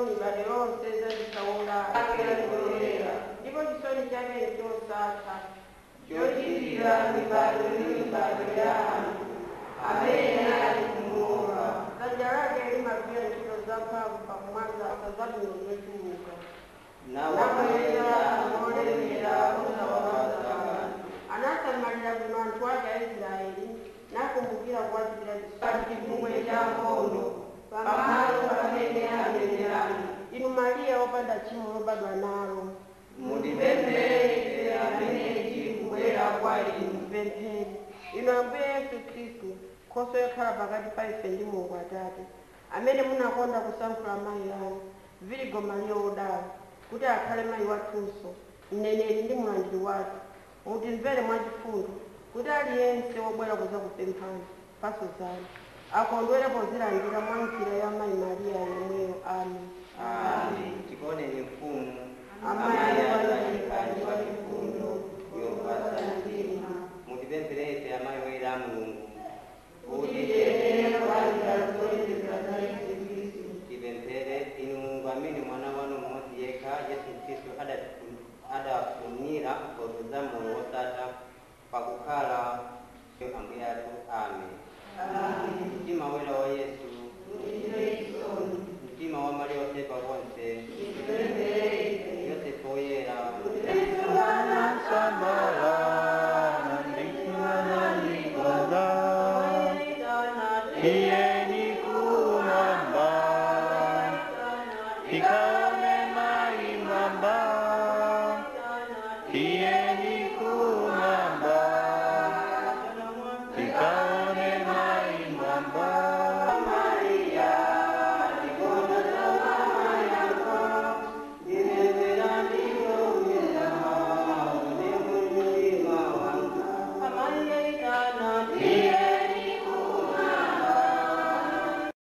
moni balonse zazikawola akelazolera ndipo chisoni chake chosatha chochitira mibado n'emibado y'abantu amene ali kumuola dzanja lake limagwira ntchito zamphamvu pakumwaza zabwino zochuluka namweza molemera osawawaza abantu anasamalira bwino anthu ake Aisraeli nakumbukira kuwachitira chifukwa cha nkhondo pamalo pamene amenerani. Inu Mariya wopanda tchimo lobadwa nalo mutipempherere amene tikubwera kwa inu. Mpemphere inu Ambuye Yesu Khristu, Nkhoswe yokhala pakati pa ife ndi Mulungu Atate, amene munakonda kusankhula mayi anu Virigo Mariya wodala kuti akhale mayi wathunso, mneneri ndi mulandiri wathu. Mutimvere mwachifundo kuti aliyense wobwera kudzakupemphani mphatso zanu akondwere pozilandira mwa njira ya mayi Mariya yemweyo. Amen. Tikoneni mfumu Amayi walaika ndi wachifundo